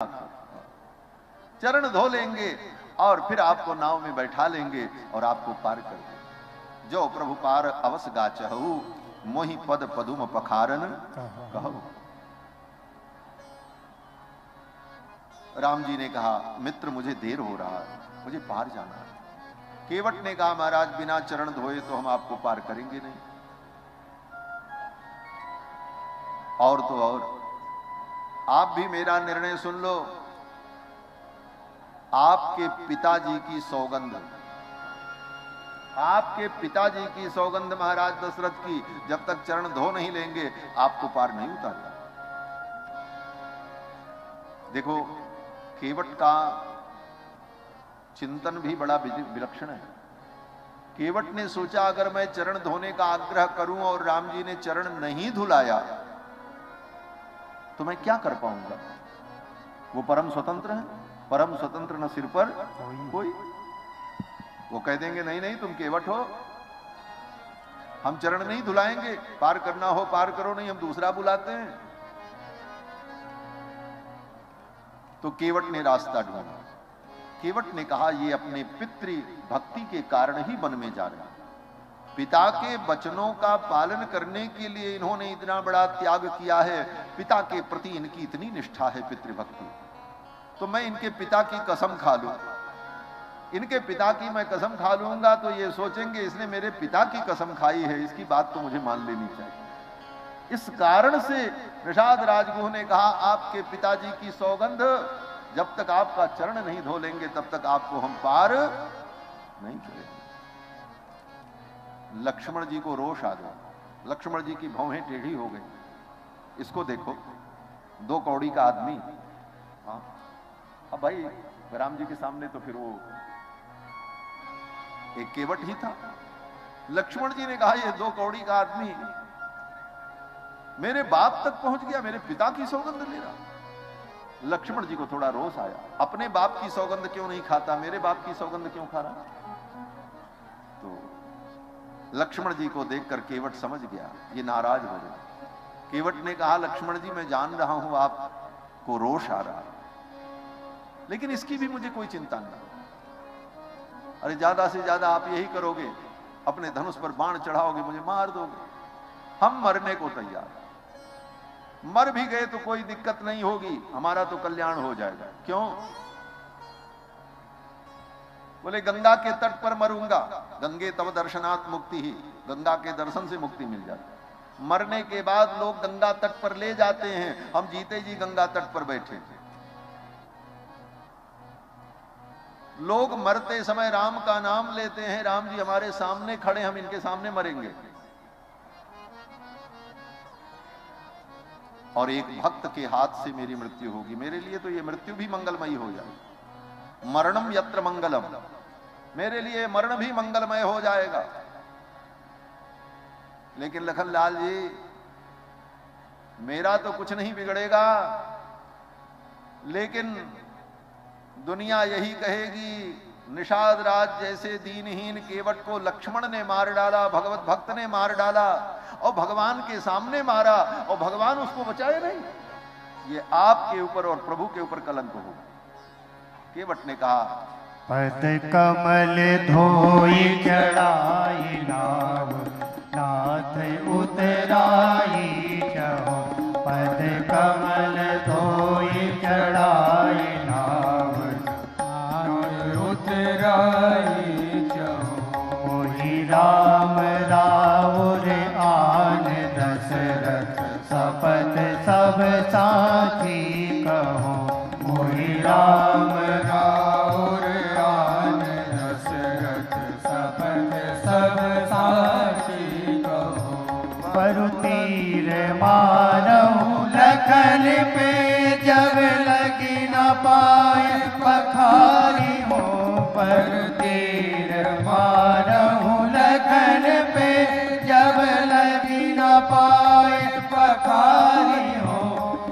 चरण धो लेंगे और फिर आपको नाव में बैठा लेंगे और आपको पार कर देंगे। जो प्रभु पार अवस गाचहु मोहि पद पदुम पखारन कहु। राम जी ने कहा, मित्र मुझे देर हो रहा है, मुझे पार जाना है। केवट ने कहा, महाराज बिना चरण धोए तो हम आपको पार करेंगे नहीं। और तो और आप भी मेरा निर्णय सुन लो। आपके पिताजी की सौगंध, आपके पिताजी की सौगंध महाराज दशरथ की, जब तक चरण धो नहीं लेंगे आपको पार नहीं उतारता। देखो, केवट का चिंतन भी बड़ा विलक्षण है। केवट ने सोचा, अगर मैं चरण धोने का आग्रह करूं और राम जी ने चरण नहीं धुलाया तो मैं क्या कर पाऊंगा। वो परम स्वतंत्र है, परम स्वतंत्र न सिर पर कोई। वो कह देंगे, नहीं नहीं तुम केवट हो, हम चरण नहीं धुलाएंगे, पार करना हो पार करो, नहीं हम दूसरा बुलाते हैं। तो केवट ने रास्ता ढूंढा। केवट ने कहा, ये अपने पितृ भक्ति के कारण ही वन में जा रहे हैं। पिता के वचनों का पालन करने के लिए इन्होंने इतना बड़ा त्याग किया है। पिता के प्रति इनकी इतनी निष्ठा है, पितृभक्ति। तो मैं इनके पिता की कसम खा लूं। इनके पिता की मैं कसम खा लूंगा तो ये सोचेंगे इसने मेरे पिता की कसम खाई है, इसकी बात तो मुझे मान लेनी चाहिए। इस कारण से निषाद राजगुह ने कहा, आपके पिताजी की सौगंध, जब तक आपका चरण नहीं धो लेंगे तब तक आपको हम पार नहीं करेंगे। लक्ष्मण जी को रोष आ गया। लक्ष्मण जी की भौहें टेढ़ी हो गई। इसको देखो, 2 कौड़ी का आदमी। हाँ, अब भाई राम जी के सामने तो फिर वो एक केवट ही था। लक्ष्मण जी ने कहा, ये 2 कौड़ी का आदमी मेरे बाप तक पहुंच गया, मेरे पिता की सौगंध ले रहा। लक्ष्मण जी को थोड़ा रोष आया, अपने बाप की सौगंध क्यों नहीं खाता, मेरे बाप की सौगंध क्यों खा रहा। तो लक्ष्मण जी को देखकर केवट समझ गया, ये नाराज हो गए। केवट ने कहा, लक्ष्मण जी मैं जान रहा हूं आपको रोष आ रहा है, लेकिन इसकी भी मुझे कोई चिंता नहीं। अरे ज्यादा से ज्यादा आप यही करोगे, अपने धनुष पर बाण चढ़ाओगे, मुझे मार दोगे। हम मरने को तैयार, मर भी गए तो कोई दिक्कत नहीं होगी, हमारा तो कल्याण हो जाएगा। क्यों? बोले, गंगा के तट पर मरूंगा, गंगे तव दर्शनात् मुक्ति ही, गंगा के दर्शन से मुक्ति मिल जाती। मरने के बाद लोग गंगा तट पर ले जाते हैं, हम जीते जी गंगा तट पर बैठे। लोग मरते समय राम का नाम लेते हैं, राम जी हमारे सामने खड़े, हम इनके सामने मरेंगे। और एक भक्त के हाथ से मेरी मृत्यु होगी, मेरे लिए तो ये मृत्यु भी मंगलमयी हो जाएगी। मरणम यत्र मंगलम, मेरे लिए मरण भी मंगलमय हो जाएगा। लेकिन लखनलाल जी, मेरा तो कुछ नहीं बिगड़ेगा, लेकिन दुनिया यही कहेगी, निषाद राज जैसे दीनहीन केवट को लक्ष्मण ने मार डाला, भगवत भक्त ने मार डाला, और भगवान के सामने मारा, और भगवान उसको बचाए नहीं। ये आपके ऊपर और प्रभु के ऊपर कलंक होगा। केवट ने कहा, पद कमल धोई चढ़ाई नाव, नाथ उतराई चहो। पद कमल धोई चढ़ाई नाव, नाथ उतराई चहो। मोहि राम राउर आन दशरथ, सपथ सब साथी कहो। मोहि राम राउर आन दशरथ, सपथ सब साथी कहो। परु तीर मारहु लखन पे, जब लगी न पाए पखारी हो। परु तीर मारहु लखन पे, जब लगी न पाए पखारी हो।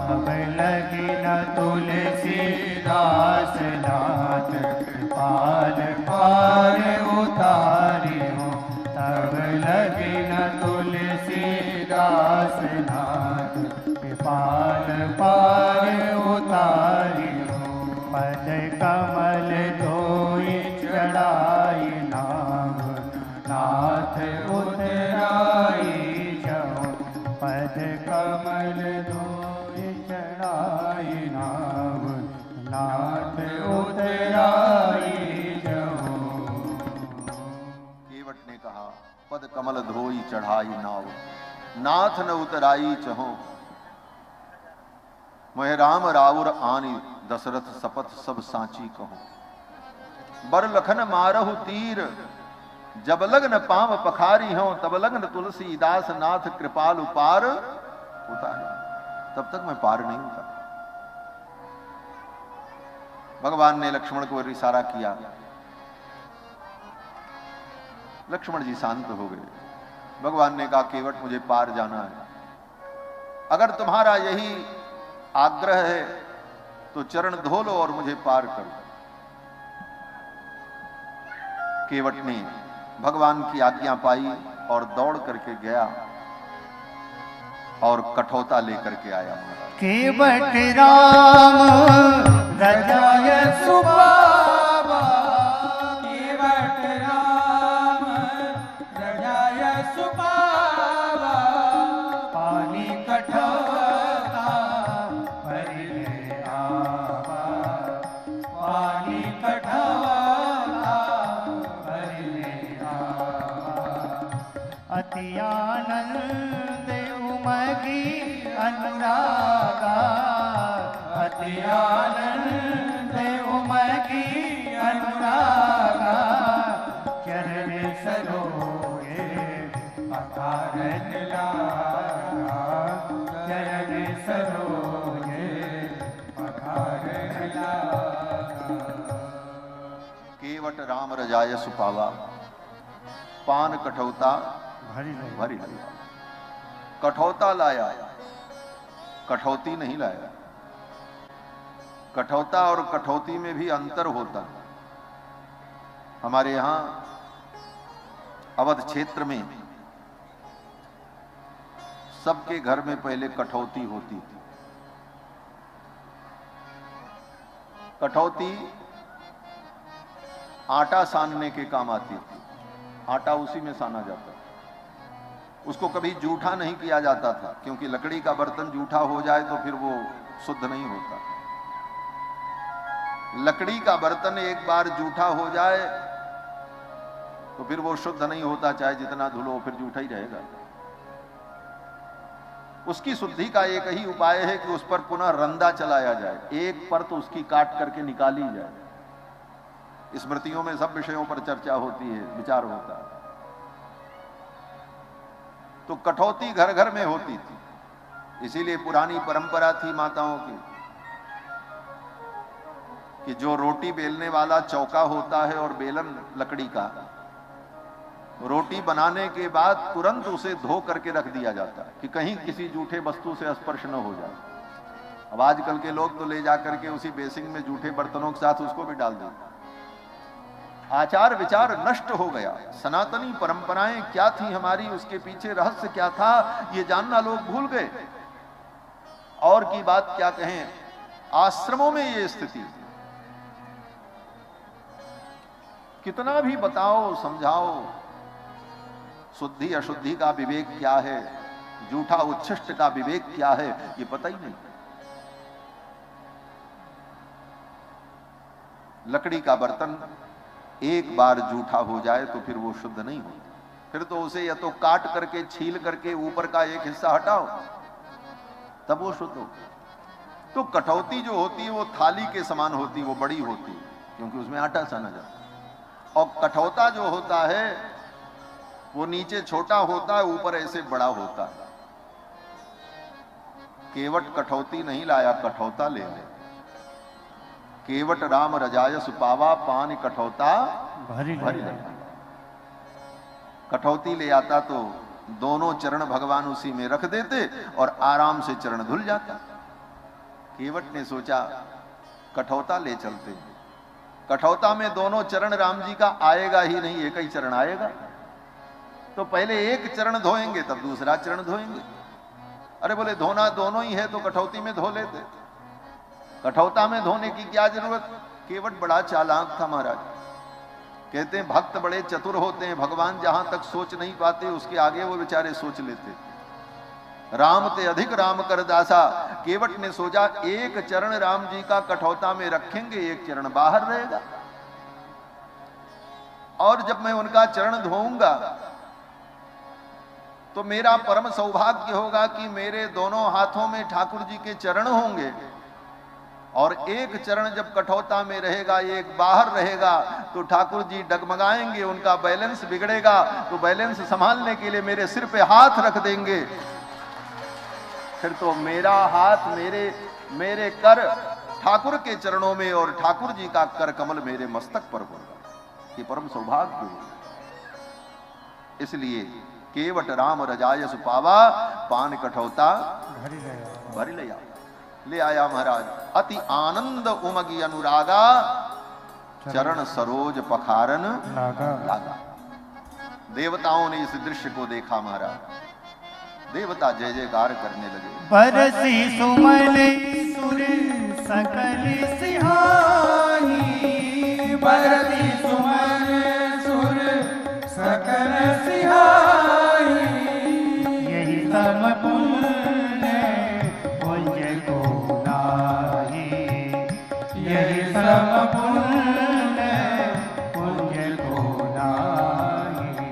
अब लगी न तुलसीदास नाथ, कृपाल पार उतारी हो। तब लगी न तुलसीदास नाथ, कृपाल पार उतारी पद कमल धोई चढ़ाई नाम नाथ उतराई जहो पद कमल धोई चढ़ाई नाम नाथ उतराई जहो। केवट ने कहा पद कमल धोई चढ़ाई नाव नाथ न उतराई चहो मोह राम राउर आनी दशरथ सपथ सब सांची कहो बर लखन मारहु तीर जब लग्न पाम पखारी हो तब लग्न तुलसीदास नाथ कृपालु पार उतारे। तब तक मैं पार नहीं उतारा। भगवान ने लक्ष्मण को इशारा किया, लक्ष्मण जी शांत हो गए। भगवान ने कहा केवट मुझे पार जाना है, अगर तुम्हारा यही आग्रह है तो चरण धो लो और मुझे पार कर दो। केवट ने भगवान की आज्ञा पाई और दौड़ करके गया और कठौता लेकर के आया। केवट राम रजाय सुपावा केवट राम रजाय सुपावा पानी कठौता भरि ले आवा पानी कठौता भरि ले आवा अति आनंद उमगी अनुरागा अति आनंद उमगी अनुरागा चरण सरोगे पखारन लागा चरण सरोगे पखारन लागा। केवट राम रजाय सुपावा पान कठौता भरी भरी लिया। कठौता लाया, कठौती नहीं लाया। कठौता और कठौती में भी अंतर होता है। हमारे यहां अवध क्षेत्र में सबके घर में पहले कठौती होती थी। कठौती आटा सानने के काम आती थी। आटा उसी में साना जाता था। उसको कभी जूठा नहीं किया जाता था, क्योंकि लकड़ी का बर्तन जूठा हो जाए तो फिर वो शुद्ध नहीं होता। लकड़ी का बर्तन एक बार जूठा हो जाए तो फिर वो शुद्ध नहीं होता, चाहे जितना धुलो फिर जूठा ही रहेगा। उसकी शुद्धि का एक ही उपाय है कि उस पर पुनः रंदा चलाया जाए, एक परत उसकी काट करके निकाली जाए। स्मृतियों में सब विषयों पर चर्चा होती है, विचार होता है। तो कठौती घर घर में होती थी, इसीलिए पुरानी परंपरा थी माताओं की कि जो रोटी बेलने वाला चौका होता है और बेलन लकड़ी का, रोटी बनाने के बाद तुरंत उसे धो करके रख दिया जाता है कि कहीं किसी जूठे वस्तु से स्पर्श न हो जाए। अब आजकल के लोग तो ले जाकर के उसी बेसिन में जूठे बर्तनों के साथ उसको भी डाल देते। आचार विचार नष्ट हो गया। सनातनी परंपराएं क्या थी हमारी, उसके पीछे रहस्य क्या था, ये जानना लोग भूल गए। और की बात क्या कहें, आश्रमों में ये स्थिति, कितना भी बताओ समझाओ, शुद्धि अशुद्धि का विवेक क्या है, जूठा उच्छिष्ट का विवेक क्या है, ये पता ही नहीं। लकड़ी का बर्तन एक बार जूठा हो जाए तो फिर वो शुद्ध नहीं होता। फिर तो उसे या तो काट करके छील करके ऊपर का एक हिस्सा हटाओ तब वो शुद्ध हो। तो कठौती जो होती है वो थाली के समान होती है, वो बड़ी होती है क्योंकि उसमें आटा साना जाता है। और कठौता जो होता है वो नीचे छोटा होता है, ऊपर ऐसे बड़ा होता है। केवट कठौती नहीं लाया, कठौता ले ले। केवट राम रजाय सुपावा पान कठौता भरी भरी। कठौती ले आता तो दोनों चरण भगवान उसी में रख देते और आराम से चरण धुल जाता। केवट ने सोचा कठौता ले चलते। कठौता में दोनों चरण राम जी का आएगा ही नहीं, एक ही चरण आएगा। तो पहले एक चरण धोएंगे तब दूसरा चरण धोएंगे। अरे बोले धोना दोनों ही है तो कठौती में धो लेते। कठौता में धोने की क्या जरूरत। केवट बड़ा चालाक था महाराज। कहते हैं भक्त बड़े चतुर होते हैं, भगवान जहां तक सोच नहीं पाते उसके आगे वो बेचारे सोच लेते। राम ते अधिक राम कर दासा। केवट ने सोचा एक चरण राम जी का कठौता में रखेंगे, एक चरण बाहर रहेगा, और जब मैं उनका चरण धोऊंगा तो मेरा परम सौभाग्य होगा कि मेरे दोनों हाथों में ठाकुर जी के चरण होंगे, और एक चरण जब कठौता में रहेगा, एक बाहर रहेगा, तो ठाकुर जी डगमगाएंगे, उनका बैलेंस बिगड़ेगा, तो बैलेंस संभालने के लिए मेरे सिर पे हाथ रख देंगे, फिर तो मेरा हाथ मेरे कर ठाकुर के चरणों में और ठाकुर जी का कर कमल मेरे मस्तक पर होगा। ये परम सौभाग्य होगा। इसलिए केवट राम रजाय सुपावा, पान कठौता भरी ले आया महाराज। अति आनंद उमगी अनुरागा, चरण सरोज पखारन लागा। देवताओं ने इस दृश्य को देखा महाराज, देवता जय जयकार करने लगे। बरसी सुमन सुर सकल सिहानी, बरसी सुमन सुर सकल सिहानी, यही सम पुण्य पुंज को नाहि, यही सम पुण्य पुंज को नाहि।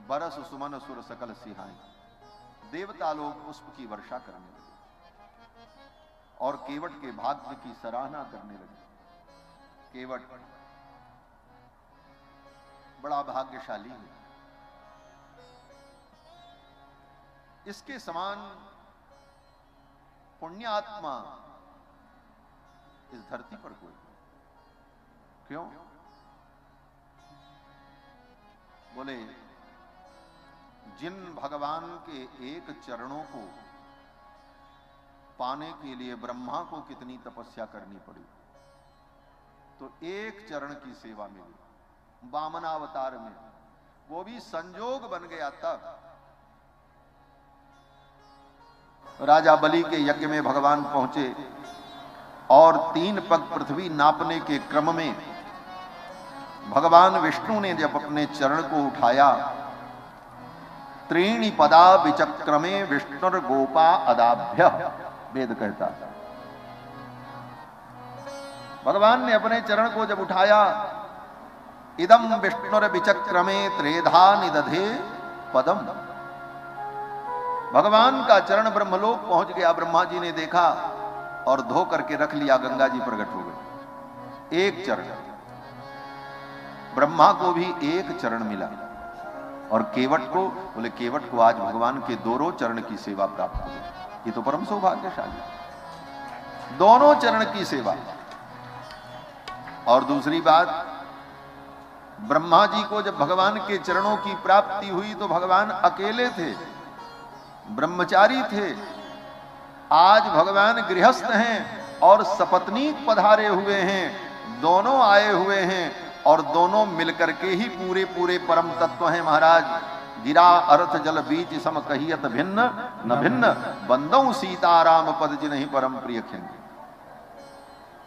बरस सुमन सुर सकल सिहाई। देवता लोग पुष्प की वर्षा करने लगे और केवट के भाग्य की सराहना करने लगे। केवट बड़ा भाग्यशाली है, इसके समान पुण्यात्मा इस धरती पर कोई। क्यों? बोले जिन भगवान के एक चरणों को पाने के लिए ब्रह्मा को कितनी तपस्या करनी पड़ी, तो एक चरण की सेवा मिली वामनावतार में, वो भी संजोग बन गया तब। राजा बलि के यज्ञ में भगवान पहुंचे और 3 पग पृथ्वी नापने के क्रम में भगवान विष्णु ने जब अपने चरण को उठाया, 3 पदा विचक्रमे विष्णुर गोपा अदाभ्य, वेद कहता। भगवान ने अपने चरण को जब उठाया, इदम विष्णुर विचक्रमे त्रेधा निदधे पदम, भगवान का चरण ब्रह्मलोक पहुंच गया। ब्रह्मा जी ने देखा और धो करके रख लिया, गंगा जी प्रकट हो गए। एक चरण, ब्रह्मा को भी एक चरण मिला और केवट को, बोले केवट को आज भगवान के दोनों चरण की सेवा प्राप्त हो गई। ये तो परम सौभाग्यशाली, दोनों चरण की सेवा। और दूसरी बात, ब्रह्मा जी को जब भगवान के चरणों की प्राप्ति हुई तो भगवान अकेले थे, ब्रह्मचारी थे। आज भगवान गृहस्थ हैं और सपत्नीक पधारे हुए हैं, दोनों आए हुए हैं और दोनों मिलकर के ही पूरे पूरे परम तत्व हैं महाराज। गिरा अर्थ जल बीच सम कहियत भिन्न न भिन्न, बंदौ सीताराम पद जिन्हि परम प्रिय खिन्न।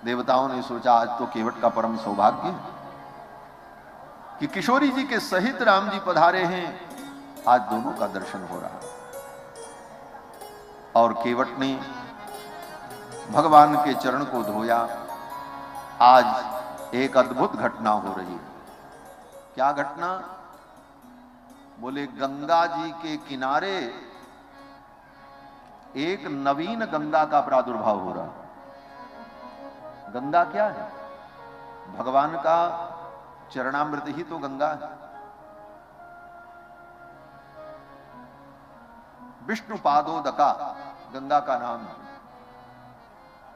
देवताओं ने सोचा आज तो केवट का परम सौभाग्य है कि किशोरी जी के सहित राम जी पधारे हैं, आज दोनों का दर्शन हो रहा। और केवट ने भगवान के चरण को धोया। आज एक अद्भुत घटना हो रही है। क्या घटना? बोले गंगा जी के किनारे एक नवीन गंगा का प्रादुर्भाव हो रहा। गंगा क्या है? भगवान का चरणामृत ही तो गंगा है। विष्णु पादोदका गंगा का नाम है।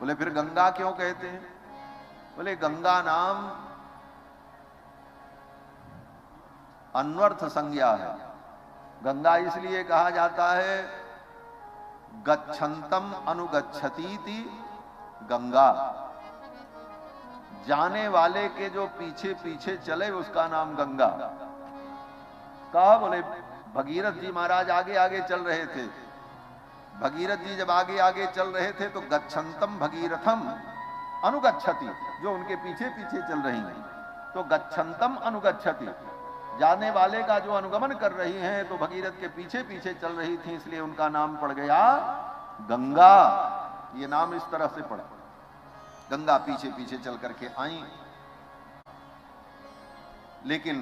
बोले फिर गंगा क्यों कहते हैं? बोले गंगा नाम अन्वर्थ संज्ञा है। गंगा इसलिए कहा जाता है गच्छन्तम अनुगच्छतीति गंगा, जाने वाले के जो पीछे पीछे चले उसका नाम गंगा। कहा? बोले भगीरथ जी महाराज आगे आगे चल रहे थे, भगीरथ जी जब आगे आगे चल रहे थे तो गच्छन्तम भगीरथम अनुगच्छति, जो उनके पीछे पीछे चल रही हैं, तो गच्छन्तम अनुगच्छति, जाने वाले का जो अनुगमन कर रही हैं, तो भगीरथ के पीछे पीछे चल रही थी, इसलिए उनका नाम पड़ गया गंगा। ये नाम इस तरह से पड़ा, गंगा पीछे पीछे चल करके आई। लेकिन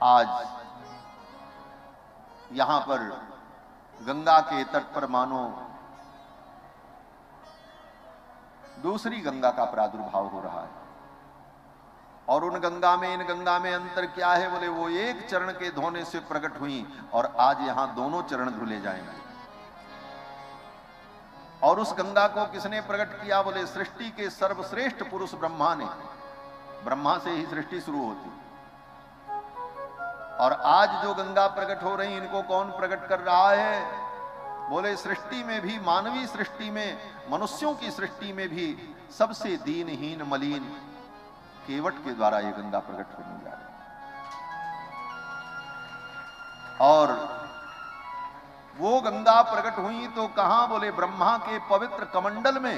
आज यहां पर गंगा के तट पर मानो दूसरी गंगा का प्रादुर्भाव हो रहा है। और उन गंगा में इन गंगा में अंतर क्या है? बोले वो एक चरण के धोने से प्रकट हुई और आज यहां दोनों चरण धुले जाएंगे। और उस गंगा को किसने प्रकट किया? बोले सृष्टि के सर्वश्रेष्ठ पुरुष ब्रह्मा ने। ब्रह्मा से ही सृष्टि शुरू होती। और आज जो गंगा प्रकट हो रही, इनको कौन प्रकट कर रहा है? बोले सृष्टि में भी, मानवीय सृष्टि में, मनुष्यों की सृष्टि में भी सबसे दीनहीन मलिन केवट के द्वारा ये गंगा प्रकट होने जा रही है। और वो गंगा प्रकट हुई तो कहां? बोले ब्रह्मा के पवित्र कमंडल में।